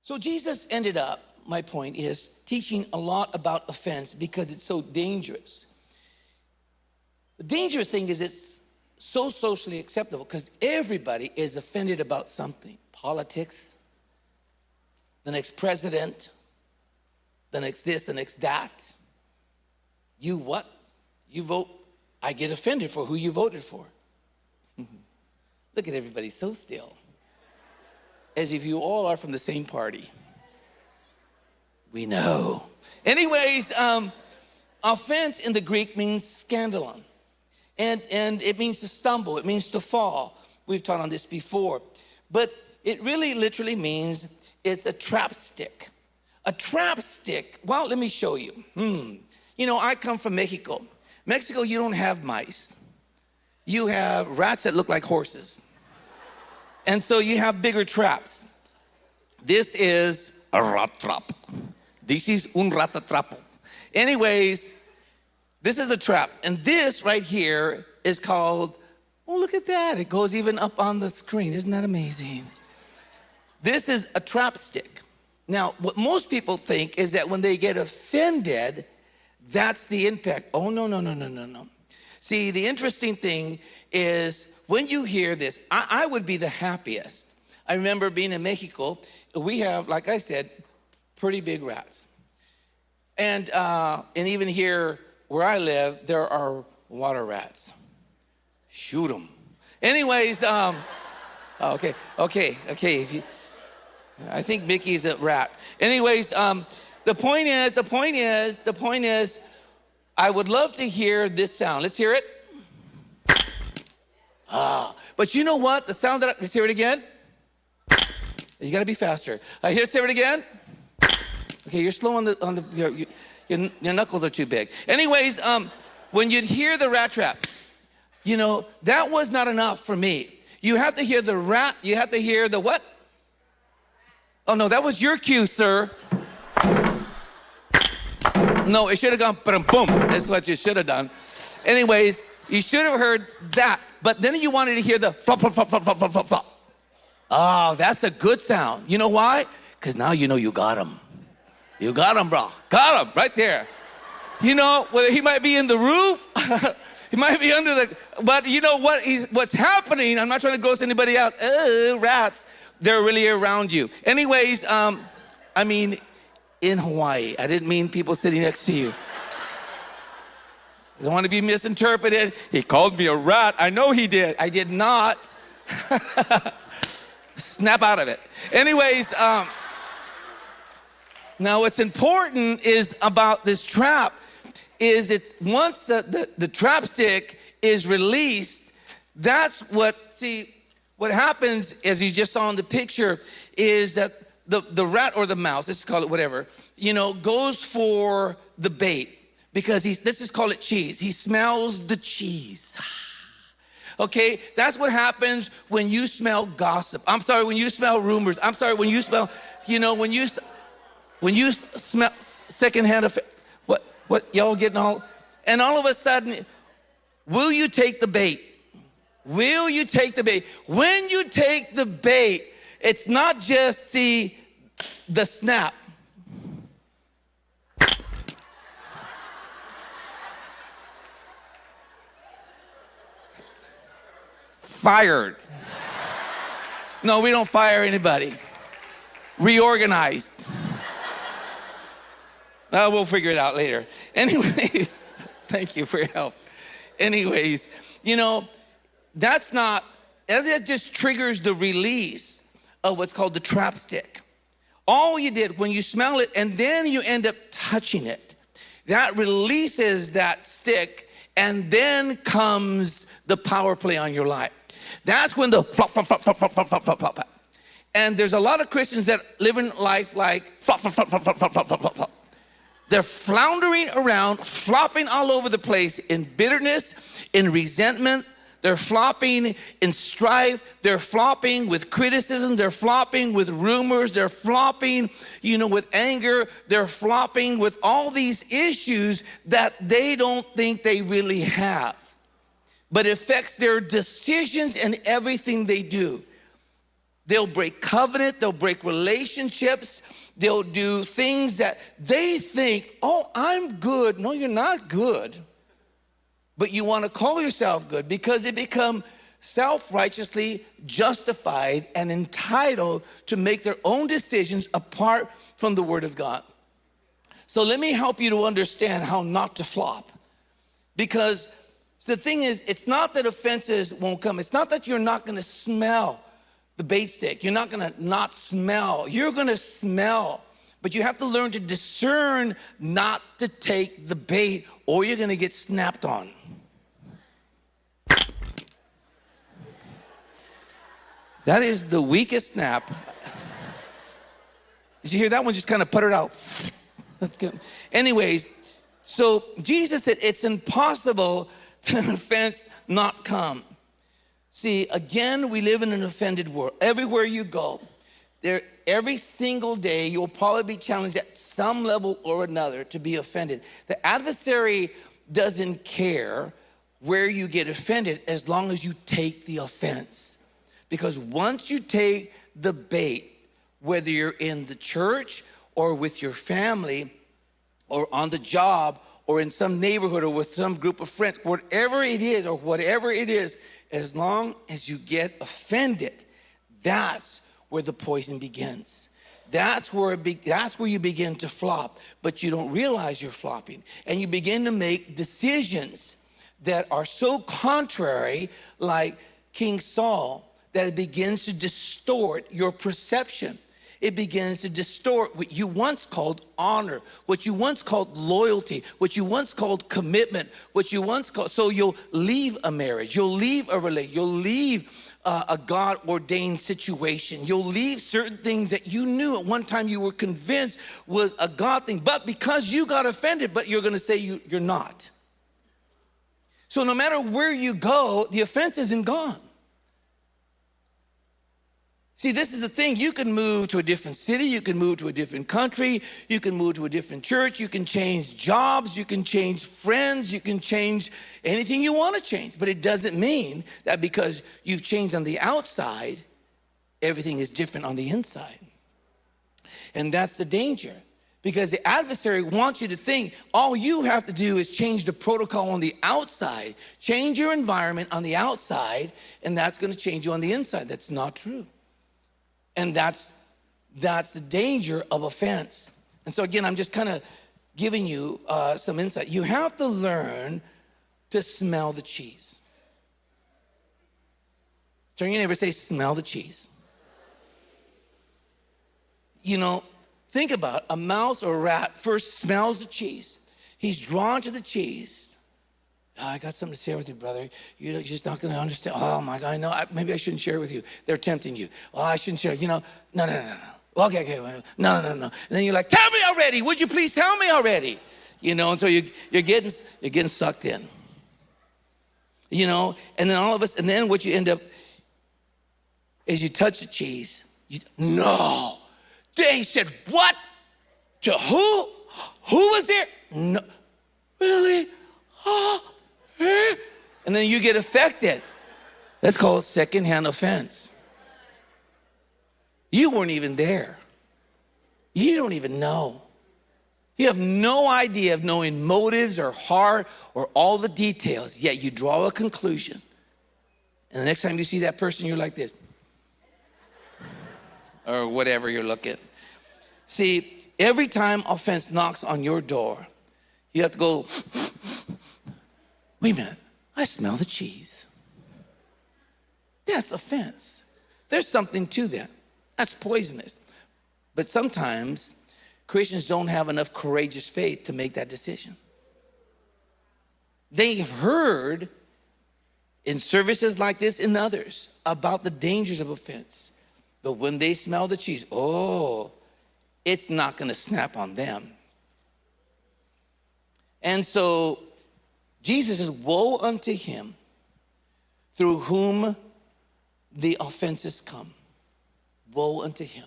So Jesus ended up, my point is, teaching a lot about offense because it's so dangerous. The dangerous thing is it's so socially acceptable because everybody is offended about something. Politics, the next president, the next this, the next that. You what? You vote, I get offended for who you voted for. Look at everybody so still. As if you all are from the same party. We know. Anyways, offense in the Greek means scandalon. And it means to stumble, it means to fall. We've taught on this before. But it really literally means it's a trap stick. A trap stick, well, let me show you. You know, I come from Mexico. Mexico, you don't have mice. You have rats that look like horses. And so you have bigger traps. This is a rat trap. This is un ratatrapo. Anyways, this is a trap. And this right here is called, oh, look at that. It goes even up on the screen. Isn't that amazing? This is a trap stick. Now, what most people think is that when they get offended, that's the impact. Oh, no. See, the interesting thing is when you hear this, I would be the happiest. I remember being in Mexico. We have, like I said, pretty big rats. And even here where I live, there are water rats. Shoot them. Anyways, okay. If you, I think Mickey's a rat. Anyways, the point is, I would love to hear this sound. Let's hear it. But you know what? The sound that, let's hear it again. You gotta be faster. Let's hear it again. Okay, you're slow on your knuckles are too big. Anyways, when you'd hear the rat trap, you know, that was not enough for me. You have to hear the rat, you have to hear the what? Oh no, that was your cue, sir. No, it should have gone boom. That's what you should have done. Anyways, you should have heard that. But then you wanted to hear the flop, flop, flop, flop, flop, flop, flop. Oh, that's a good sound. You know why? Because now you know you got him. You got him, bro. Got him right there. You know, well, he might be in the roof. He might be under the, but you know what? What's happening, I'm not trying to gross anybody out. Oh, rats. They're really around you. Anyways, I mean, in Hawaii. I didn't mean people sitting next to you. I don't want to be misinterpreted. He called me a rat. I know he did. I did not. Snap out of it. Anyways, now what's important is about this trap is it's once the trap stick is released, that's what happens, as you just saw in the picture, is that the rat or the mouse, let's call it whatever, you know, goes for the bait because let's just call it cheese. He smells the cheese. Okay, that's what happens when you smell gossip. I'm sorry, when you smell rumors. I'm sorry, when you smell, you know, when you smell secondhand, what y'all getting all, and all of a sudden, will you take the bait? Will you take the bait? When you take the bait, it's not just, the snap. Fired. No, we don't fire anybody. Reorganized. We'll figure it out later. Anyways, thank you for your help. Anyways, you know, that just triggers the release of what's called the trap stick. All you did when you smell it and then you end up touching it, that releases that stick, and then comes the power play on your life. That's when the flop, flop, flop, flop, flop, flop, flop, flop, flop. And there's a lot of Christians that live in life like flop, flop, flop, flop, flop, flop, flop, flop, flop. They're floundering around, flopping all over the place in bitterness, in resentment. They're flopping in strife. They're flopping with criticism. They're flopping with rumors. They're flopping, you know, with anger. They're flopping with all these issues that they don't think they really have. But it affects their decisions and everything they do. They'll break covenant, they'll break relationships, they'll do things that they think, oh, I'm good. No, you're not good. But you want to call yourself good because it become self-righteously justified and entitled to make their own decisions apart from the Word of God. So let me help you to understand how not to flop. Because the thing is, it's not that offenses won't come. It's not that you're not going to smell the bait stick. You're not going to not smell. You're going to smell. But you have to learn to discern not to take the bait or you're going to get snapped on. That is the weakest snap. Did you hear that one? Just kind of puttered out. That's good. Anyways, so Jesus said it's impossible that an offense not come. See, again, we live in an offended world. Everywhere you go, every single day, you'll probably be challenged at some level or another to be offended. The adversary doesn't care where you get offended as long as you take the offense. Because once you take the bait, whether you're in the church or with your family or on the job or in some neighborhood or with some group of friends, whatever it is, as long as you get offended, that's where the poison begins. That's where you begin to flop, but you don't realize you're flopping. And you begin to make decisions that are so contrary, like King Saul, that it begins to distort your perception. It begins to distort what you once called honor, what you once called loyalty, what you once called commitment, so you'll leave a marriage, you'll leave a relationship, you'll leave a God-ordained situation. You'll leave certain things that you knew at one time you were convinced was a God thing, but because you got offended, but you're gonna say you're not. So no matter where you go, the offense isn't gone. See, this is the thing. You can move to a different city. You can move to a different country. You can move to a different church. You can change jobs. You can change friends. You can change anything you want to change. But it doesn't mean that because you've changed on the outside, everything is different on the inside. And that's the danger. Because the adversary wants you to think all you have to do is change the protocol on the outside, change your environment on the outside, and that's going to change you on the inside. That's not true. And that's the danger of offense. And so again, I'm just kind of giving you some insight. You have to learn to smell the cheese. Turn to your neighbor and say, smell the cheese. You know, think about a mouse or a rat first smells the cheese. He's drawn to the cheese. Oh, I got something to share with you, brother. You're just not going to understand. Oh, my God, no, maybe I shouldn't share with you. They're tempting you. Oh, I shouldn't share. No. Okay, no. And then you're like, tell me already. Would you please tell me already? And so you're getting sucked in. And then what you end up is you touch the cheese. No. They said, what? To who? Who was there? No. Really? Oh. And then you get affected. That's called secondhand offense. You weren't even there. You don't even know. You have no idea of knowing motives or heart or all the details, yet you draw a conclusion. And the next time you see that person, you're like this. Or whatever you're looking. See, every time offense knocks on your door, you have to go, wait a minute, I smell the cheese. That's offense. There's something to that. That's poisonous. But sometimes Christians don't have enough courageous faith to make that decision. They've heard in services like this and others about the dangers of offense. But when they smell the cheese, it's not going to snap on them. And so Jesus says, woe unto him through whom the offenses come. Woe unto him.